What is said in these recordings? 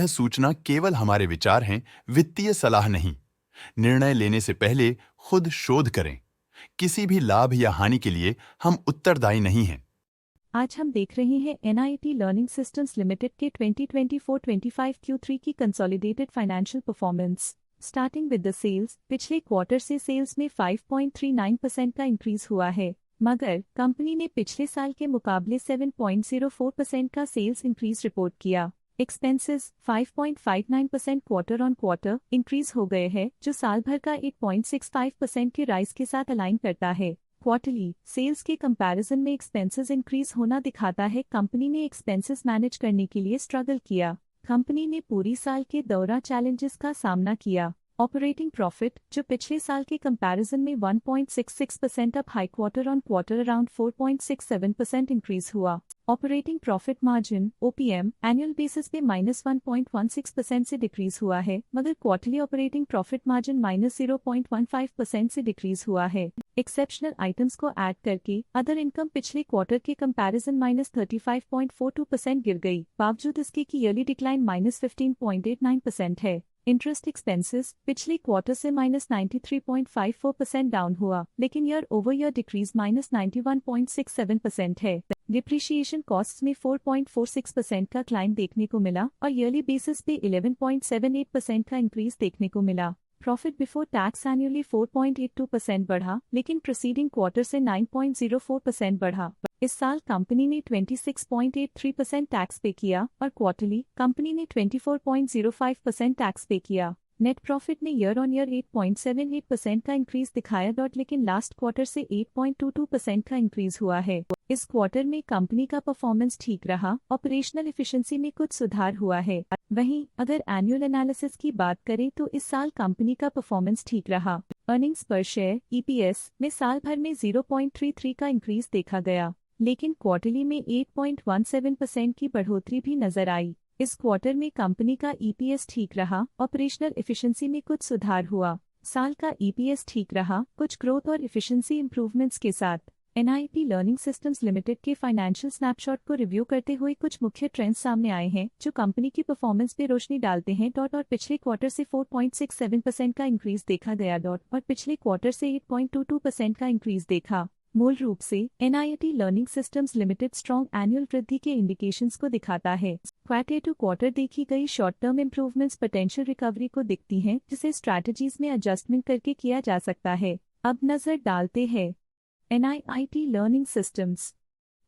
सूचना केवल हमारे विचार हैं, वित्तीय सलाह नहीं। निर्णय लेने से पहले खुद शोध करें। किसी भी लाभ या हानि के लिए हम उत्तरदायी नहीं हैं। आज हम देख रहे हैं NIT लर्निंग सिस्टम्स लिमिटेड के 2024-25 Q3 की consolidated financial performance. Starting with the sales, पिछले क्वार्टर से सेल्स में 5.39% का इंक्रीज हुआ है, मगर कंपनी ने पिछले साल के मुकाबले 7.04% का सेल्स इंक्रीज रिपोर्ट किया। Expenses 5.59% quarter on quarter increase हो गए हैं, जो साल भर का 8.65% के राइज के साथ अलाइन करता है। क्वार्टरली सेल्स के कंपैरिजन में एक्सपेंसेस इंक्रीज होना दिखाता है कंपनी ने एक्सपेंसेस मैनेज करने के लिए स्ट्रगल किया। कंपनी ने पूरी साल के दौरान चैलेंजेस का सामना किया। ऑपरेटिंग प्रॉफिट, जो पिछले साल के कंपैरिजन में 1.66% up high quarter on quarter around 4.67% increase हुआ। Operating profit margin OPM annual basis पे -1.16% से डिक्रीज हुआ है, मगर क्वार्टरली ऑपरेटिंग प्रॉफिट मार्जिन -0.15% से डिक्रीज हुआ है। एक्सेप्शनल आइटम्स को ऐड करके अदर इनकम पिछले क्वार्टर के कंपैरिजन -35.42% गिर गई, बावजूद इसके की ईयरली डिक्लाइन -15.89% है। इंटरेस्ट एक्सपेंसेस पिछले क्वार्टर से -93.54% डाउन हुआ, लेकिन ईयर ओवर ईयर डिक्रीज -91.67% है। डिप्रिशिएशन कॉस्ट्स में 4.46% का क्लाइम देखने को मिला और ईयरली बेसिस पे 11.78% का इंक्रीज देखने को मिला। प्रॉफिट बिफोर टैक्स एनुअली 4.82% बढ़ा, लेकिन प्रीसीडिंग क्वार्टर से 9.04% बढ़ा। इस साल कंपनी ने 26.83% टैक्स पे किया और क्वार्टरली कंपनी ने 24.05% टैक्स पे किया। नेट प्रॉफिट ने ईयर ऑन ईयर 8.78% का इंक्रीज दिखाया, लेकिन लास्ट क्वार्टर से 8.22% का इंक्रीज हुआ है। इस क्वार्टर में कंपनी का परफॉर्मेंस ठीक रहा, ऑपरेशनल एफिशिएंसी में कुछ सुधार हुआ है। वहीं अगर एनुअल एनालिसिस की बात करें तो इस साल कंपनी का परफॉर्मेंस ठीक रहा। अर्निंग्स पर शेयर EPS में साल भर में 0.33 का इंक्रीज देखा गया, लेकिन क्वार्टरली में 8.17% की बढ़ोतरी भी नजर आई। इस क्वार्टर में कंपनी का EPS ठीक रहा, ऑपरेशनल एफिशिएंसी में कुछ सुधार हुआ। साल का EPS ठीक रहा, कुछ ग्रोथ और एफिशिएंसी इंप्रूवमेंट्स के साथ। NIT लर्निंग सिस्टम्स लिमिटेड के फाइनेंशियल स्नैपशॉट को रिव्यू करते हुए कुछ मुख्य ट्रेंड्स सामने आए हैं जो कंपनी की परफॉर्मेंस पे रोशनी डालते हैं। और पिछले क्वार्टर से 4.67% का इंक्रीज देखा गया और पिछले क्वार्टर से 8.22% का इंक्रीज देखा। मूल रूप से NIT learning systems limited strong annual वृद्धि के इंडिकेशंस को दिखाता है। क्वार्टर टू क्वार्टर देखी गई short term improvements potential recovery को दिखती हैं, जिसे स्ट्रैटेजीज में एडजस्टमेंट करके किया जा सकता है। अब नजर डालते हैं NIT लर्निंग सिस्टम्स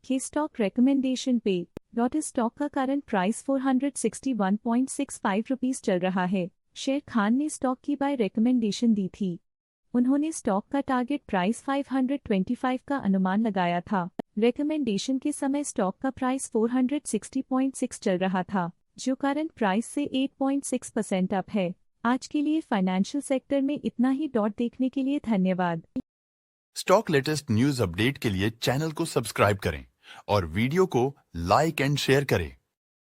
के स्टॉक रिकमेंडेशन पे। इस स्टॉक का करंट प्राइस 461.65 रुपीस चल रहा है। शेर खान ने स्टॉक की बाय रिकमेंडेशन दी थी। उन्होंने स्टॉक का टारगेट प्राइस 525 का अनुमान लगाया था। रिकमेंडेशन के समय स्टॉक का प्राइस 460.6 चल रहा था, जो करंट प्राइस से 8.6% अप है। आज के लिए फाइनेंशियल सेक्टर में इतना ही। देखने के लिए धन्यवाद। स्टॉक लेटेस्ट न्यूज अपडेट के लिए चैनल को सब्सक्राइब करें और वीडियो को लाइक एंड शेयर करें।